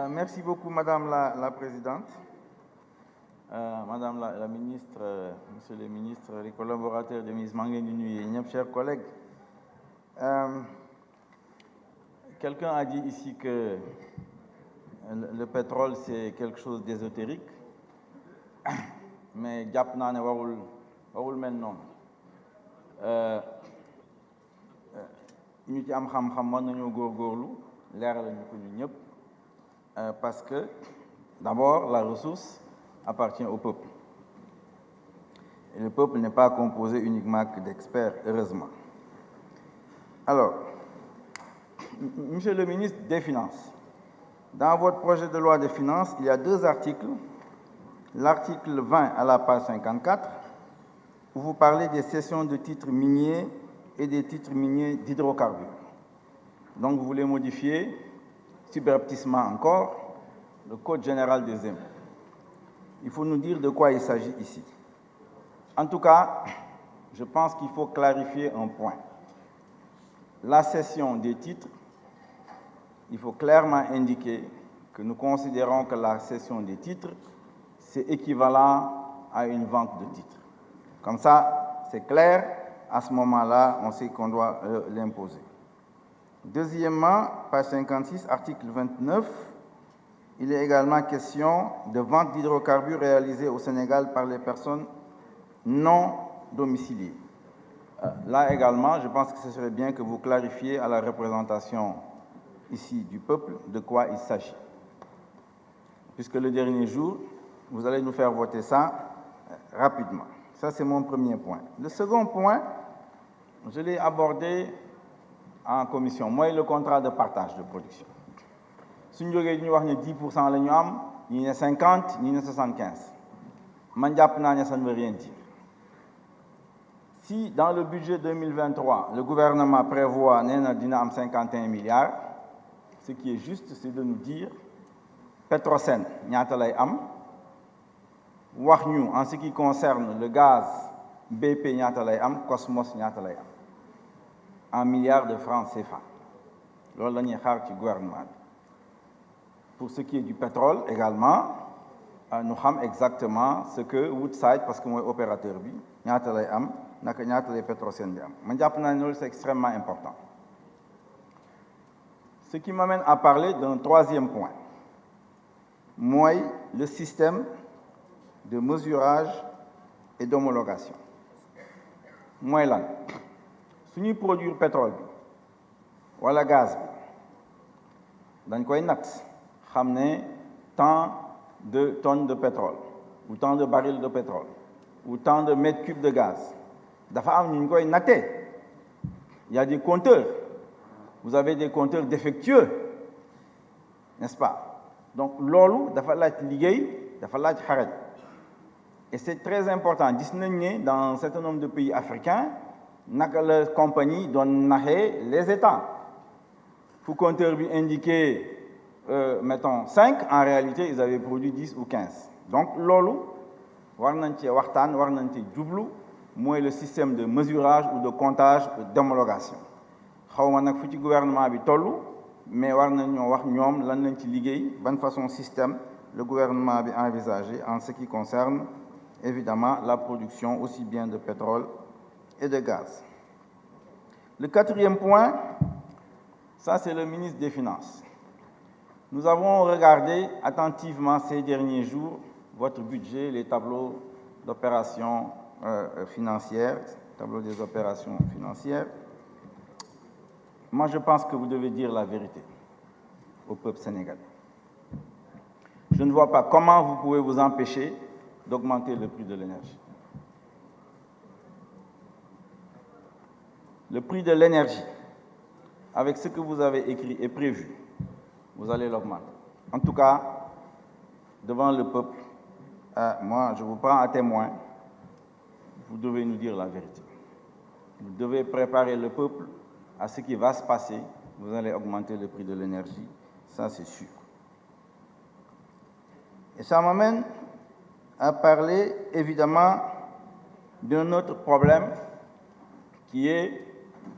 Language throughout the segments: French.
Merci beaucoup, Madame la Présidente. Madame la Ministre, Monsieur le Ministre, les collaborateurs de Ms. Mangué-Nunu et chers collègues. Quelqu'un a dit ici que le pétrole, c'est quelque chose d'ésotérique, mais jàpp naa ne warul mel noonu. Ñu ci am xam-xam mën nañoo góorgóorlu leeral ñu ko ñu ñëpp parce que d'abord la ressource appartient au peuple et le peuple n'est pas composé uniquement que d'experts, heureusement. Alors, Monsieur le ministre des Finances, dans votre projet de loi de finances, il y a 2 articles. L'article 20 à la page 54, où vous parlez des cessions de titres miniers et des titres miniers d'hydrocarbures. Donc, vous voulez modifier, subrepticement encore, le Code général des impôts. Il faut nous dire de quoi il s'agit ici. En tout cas, je pense qu'il faut clarifier un point. La cession des titres, il faut clairement indiquer que nous considérons que la cession des titres, c'est équivalent à une vente de titres. Comme ça, c'est clair, à ce moment-là, on sait qu'on doit l'imposer. Deuxièmement, page 56, article 29, il est également question de vente d'hydrocarbures réalisée au Sénégal par les personnes non domiciliées. Là également, je pense que ce serait bien que vous clarifiez à la représentation ici du peuple de quoi il s'agit. Puisque le dernier jour, vous allez nous faire voter ça rapidement. Ça, c'est mon premier point. Le second point, je l'ai abordé en commission. Moi, le contrat de partage de production. Si nous avons 10%, nous avons 50, nous avons 75. Ça ne veut rien dire. Si dans le budget 2023, le gouvernement prévoit 51 milliards, ce qui est juste, c'est de nous dire Petrosen, ñaata lay am, wax ñu en ce qui concerne le gaz BP ñaata lay am, Cosmos ñaata lay am, en milliards de francs CFA. Loolu la ñuy xaar ci gouvernement bi. Pour ce qui est du pétrole également, nous savons exactement ce que Woodside, parce que moi opérateur bi ñaata lay am, naka ñaata lay Petrosen di am. Man jàpp naa ne loolu c'est extrêmement important. Ce qui m'amène à parler d'un troisième point. Moi, le système de mesurage et d'homologation. Moi, là, si nous produisons pétrole ou le gaz, nous avons tant de tonnes de pétrole, ou tant de barils de pétrole, ou tant de mètres cubes de gaz. Il y a des compteurs. Vous avez des compteurs défectueux, n'est-ce pas? Donc, lolu dafa laaj liggéey, dafa laaj xarañ. Et c'est très important. Gis nañ ne dans un certain nombre de pays africains, naka la compagnie doon naxee les États. Fu compteur bi indiqué, mettons 5, en réalité, ils avaient produit 10 ou 15. Donc, lolu war nañ ci waxtaan, war nañ ci jublu, mooy le système de mesurage ou de comptage ou d'homologation. Xawma nag fu ci gouvernement bi tollu, mais war nañoo wax ñoom lan lañ ci liggéey, ban façon système le gouvernement a envisagé en ce qui concerne évidemment la production aussi bien de pétrole et de gaz. Le quatrième point, ça c'est le ministre des Finances. Nous avons regardé attentivement ces derniers jours votre budget, les tableaux d'opérations financières, tableau des opérations financières. Moi, je pense que vous devez dire la vérité au peuple sénégalais. Je ne vois pas comment vous pouvez vous empêcher d'augmenter le prix de l'énergie. Le prix de l'énergie, avec ce que vous avez écrit et prévu, vous allez l'augmenter. En tout cas, devant le peuple, moi, je vous prends à témoin, vous devez nous dire la vérité. Vous devez préparer le peuple à ce qui va se passer, vous allez augmenter le prix de l'énergie, ça c'est sûr. Et ça m'amène à parler évidemment d'un autre problème qui est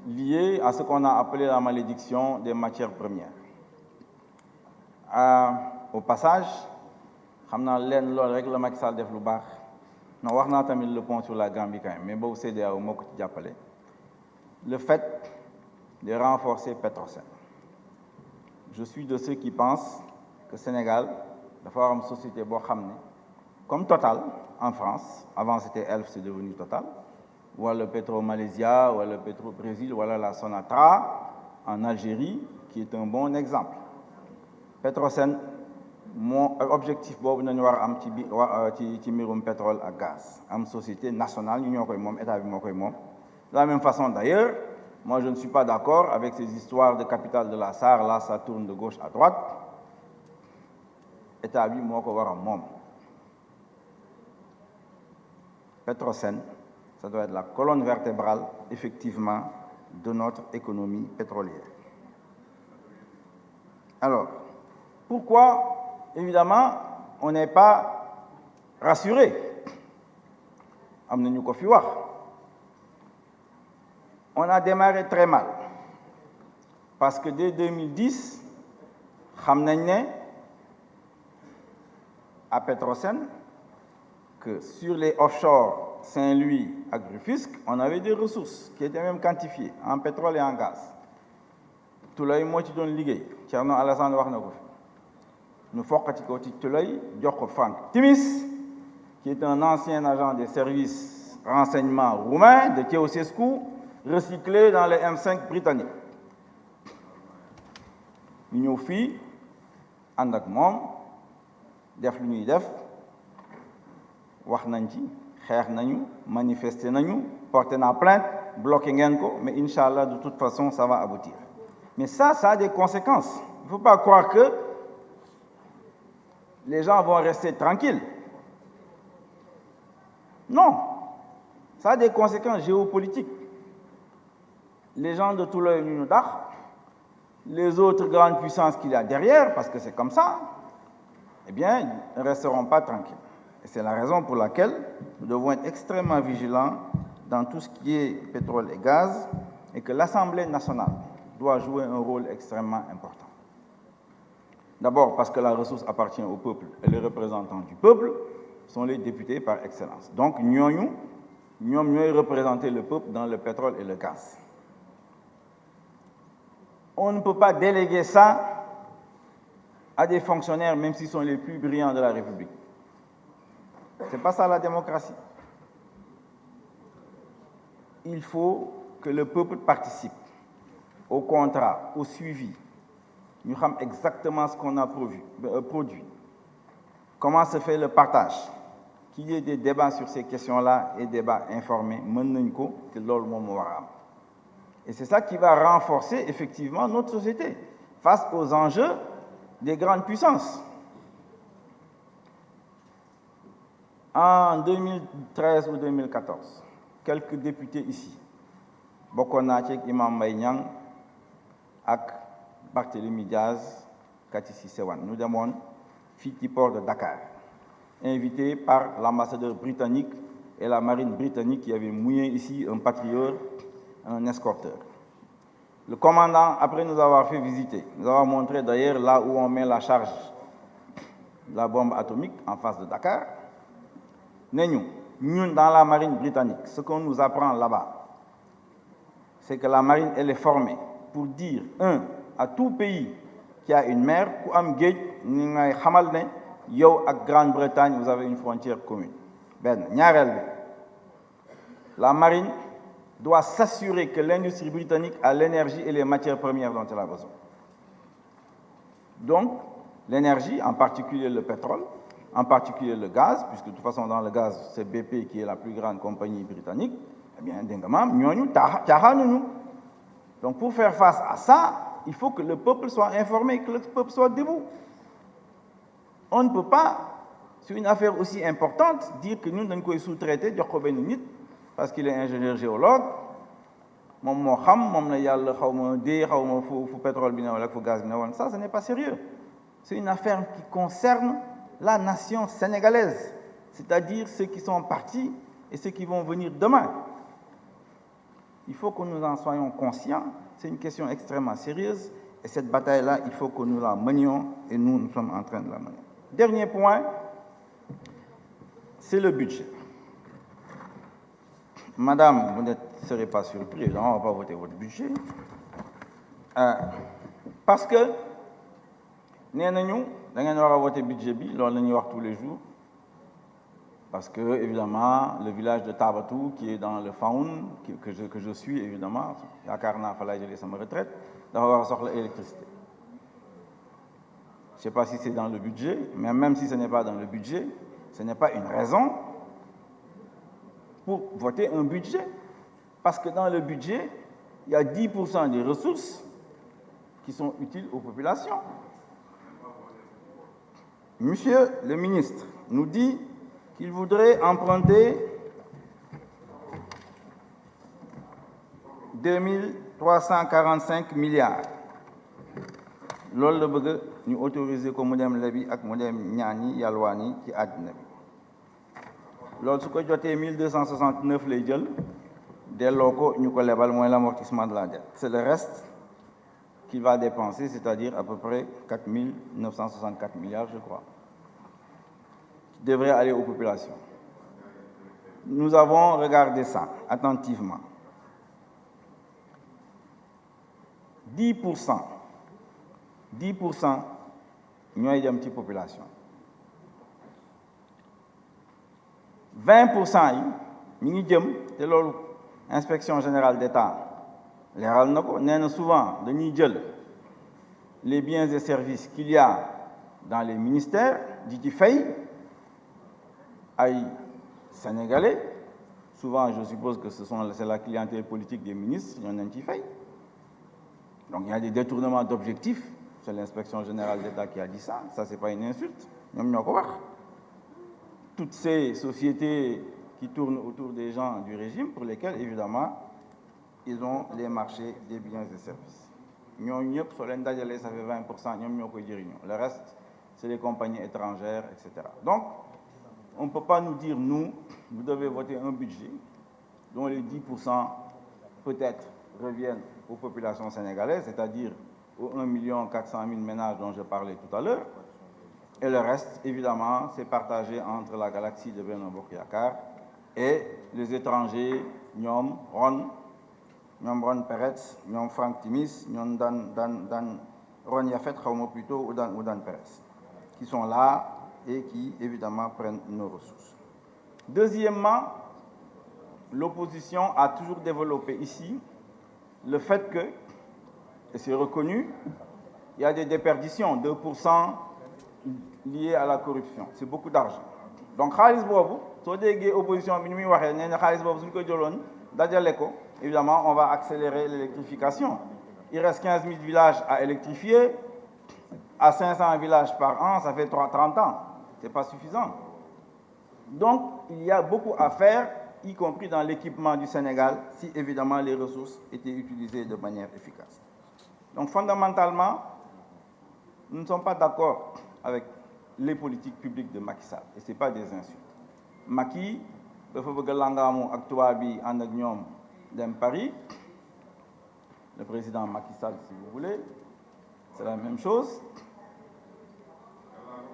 lié à ce qu'on a appelé la malédiction des matières premières. Au passage, xam naa leen loolu rek la Macky Sall def lu baax non wax naa tamit le pont sur la Gambie quand même mais boobu CEDEAO moo ko ci jàppale le fait de renforcer Petrosen. Je suis de ceux qui pensent que Sénégal dafa war am société boo xam ne comme Total en France avant c'était Elf c'est devenu Total wala Petro Malaysia wala Petro Brésil wala la Sonatra en Algérie qui est un bon exemple. Petrosen moo objectif boobu nañu war a am ci mbirum pétrole ak gaz am société nationale ñu ñoo koy moom état bi moo koy moom. De la même façon d'ailleurs moi je ne suis pas d'accord avec ces histoires de capital de la SAR là ça tourne de gauche à droite état bi moo ko war a moom. Petrosen ça doit être la colonne vertébrale effectivement de notre économie pétrolière. Alors pourquoi évidemment on n'est pas rassuré am na ñu ko fi wax on a démarré très mal parce que dès 2010 xam nañ ne à Petrosen que sur les offshore Saint-Louis ak Rufisque on avait des ressources qui étaient même quantifiées en pétrole et en gaz Tulay moo ci doon liggéey Thierno Alassane wax na ko fi ñu foqati ko ci Tulay jox ko Franck Timis qui est un ancien agent des services renseignement roumain de Ceausescu recyclé dans les M5 britanniques ñu ñëw fii ànd ak moom def lu ñuy def wax nañ ci xeex nañu manifester nañu porter na plainte bloqué ngeen ko mais inchallah de toute façon ça va aboutir mais ça a des conséquences il ne faut pas croire que les gens vont rester tranquilles non ça a des conséquences géopolitiques les gens de Tullow ñu dax les autres grandes puissances qu'il y a derrière parce que c'est comme ça eh bien ils ne resteront pas tranquilles et c'est la raison pour laquelle nous devons être extrêmement vigilants dans tout ce qui est pétrole et gaz et que l'Assemblée nationale doit jouer un rôle extrêmement important. D'abord parce que la ressource appartient au peuple et les représentants du peuple sont les députés par excellence. Donc ñoom ñooy représenter le peuple dans le pétrole et le gaz. On ne peut pas déléguer ça à des fonctionnaires même s'ils sont les plus brillants de la République. C'est pas ça la démocratie. Il faut que le peuple participe au contrat, au suivi. Nous savons exactement ce qu'on a produit. Comment se fait le partage? Qu'il y ait des débats sur ces questions-là et débats informés, et c'est ça qui va renforcer effectivement notre société face aux enjeux des grandes puissances. En 2013 ou 2014, quelques députés ici, bokkoon naa ci Imam Mbaye Niang ak Barthélémy Diaz, Kati Cissé Wane, nous demoon fii ci port de Dakar, invités par l'ambassadeur britannique et la marine britannique qui avait mouillé ici un patrouilleur, un escorteur. Le commandant, après nous avoir fait visiter, nous avoir montré d'ailleurs là où on met la charge de la bombe atomique en face de Dakar. Nous, dans la marine britannique, ce qu'on nous apprend là-bas, c'est que la marine, elle est formée pour dire, à tout pays qui a une mer, ku am géej, ni ngay xamal ne yow ak Grande-Bretagne, vous avez une frontière commune. Ñaareel bi, la marine doit s'assurer que l'industrie britannique a l'énergie et les matières premières dont elle a besoin. Donc, l'énergie, en particulier le pétrole, en particulier le gaz, puisque de toute façon dans le gaz, c'est BP qui est la plus grande compagnie britannique, eh bien, donc pour faire face à ça, il faut que le peuple soit informé, que le peuple soit debout. On ne peut pas, sur une affaire aussi importante, dire que nous devons sous-traiter parce qu'il est ingénieur géologue, ça, ce n'est pas sérieux. C'est une affaire qui concerne la nation sénégalaise, c'est-à-dire ceux qui sont partis et ceux qui vont venir demain. Il faut que nous en soyons conscients. C'est une question extrêmement sérieuse. Et cette bataille-là, il faut que nous la menions. Et nous sommes en train de la mener. Dernier point, c'est le budget. Madame, vous ne serez pas surpris, on ne va pas voter votre budget. Parce que, nous avons voté le budget, nous allons tous les jours. Parce que, évidemment, le village de Tabatou, qui est dans le Faoun, que je suis, évidemment, à Karna, il fallait que je me retraite, d'avoir sorti l'électricité. Je ne sais pas si c'est dans le budget, mais même si ce n'est pas dans le budget, ce n'est pas une raison pour voter un budget. Parce que dans le budget, il y a 10% des ressources qui sont utiles aux populations. Monsieur le ministre nous dit qu'il voudrait emprunter 2345 milliards. Loolu la bëgg ñu autoriser ko mu dem lebi ak mu dem ñaani yalwaani ci àddina bi loolu su ko jotee 1269 lay jël delloo ko ñu ko lebal mooy l'amortissement de la dette. C'est le reste qu'il va dépenser, c'est-à-dire à peu près 4964 milliards, je crois, qui devrait aller aux populations. Nous avons regardé ça attentivement. 10% ñooy dem ci population. 20% yi ñi ngi jëm te loolu inspection générale d'État leeral na ko nee na souvent dañuy jël les biens et services qu'il y a dans les ministères di ci fay ay Sénégalais. Souvent, je suppose que c'est la clientèle politique des ministres, ñoo nañ ci fay. Donc il y a des détournements d'objectifs. C'est l'inspection générale d'État qui a dit ça. Ça, ce n'est pas une insulte. Toutes ces sociétés qui tournent autour des gens du régime, pour lesquels, évidemment, ils ont les marchés des biens et services. Ça fait 20%. Le reste, c'est les compagnies étrangères, etc. Donc, on ne peut pas nous dire, nous, vous devez voter un budget dont les 10% peut-être reviennent aux populations sénégalaises, c'est-à-dire aux 1 400 000 ménages dont je parlais tout à l'heure. Et le reste, évidemment, c'est partagé entre la galaxie de Benno Bokk Yakaar et les étrangers, Nyom Ron Peretz, Nyom Franck Timis, Nyom Dan Ron Yafet, plutôt, ou Dan Peretz, qui sont là et qui, évidemment, prennent nos ressources. Deuxièmement, l'opposition a toujours développé ici le fait que, et c'est reconnu, il y a des déperditions, 2% liées à la corruption. C'est beaucoup d'argent. Donc, Khalis Bobo, si l'opposition évidemment, on va accélérer l'électrification. Il reste 15 000 villages à électrifier. À 500 villages par an, ça fait 30 ans. Ce n'est pas suffisant. Donc, il y a beaucoup à faire, y compris dans l'équipement du Sénégal, si évidemment les ressources étaient utilisées de manière efficace. Donc, fondamentalement, nous ne sommes pas d'accord avec les politiques publiques de Macky Sall. Et ce n'est pas des insultes. Macky, il faut que l'angamu actuabi en d'un Paris, le président Macky Sall, si vous voulez, c'est la même chose.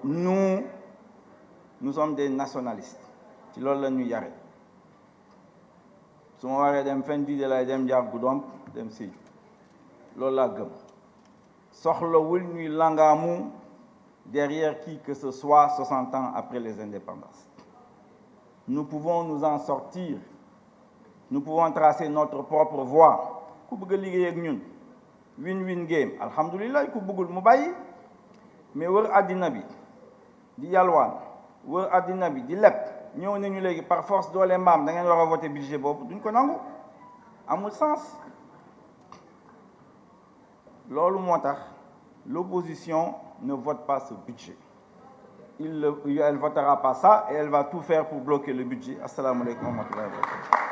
Nous sommes des nationalistes. C'est ce que nous avons. Si on a des fins de la dem jaar gudom dem si loolu la gëm soxlawul ñuy langamu derrière qui que ce soit 60 ans après les indépendances. Nous pouvons nous en sortir. Nous pouvons tracer notre propre voie. Ku bëgg liggéey ak ñun win-win game alhamdoulillah ku bëggul mu bàyyi mais wër àddina bi di yalwaan wër àddina bi di lepp ñëw nañu léegi par force doole mbaam da ngeen war a voter budget boobu duñ ko nangu amul sens loolu moo tax l'opposition ne vote pas ce budget elle votera pas ça et elle va tout faire pour bloquer le budget. Assalamu alaikum wa rahmatullahi wa barakatuh.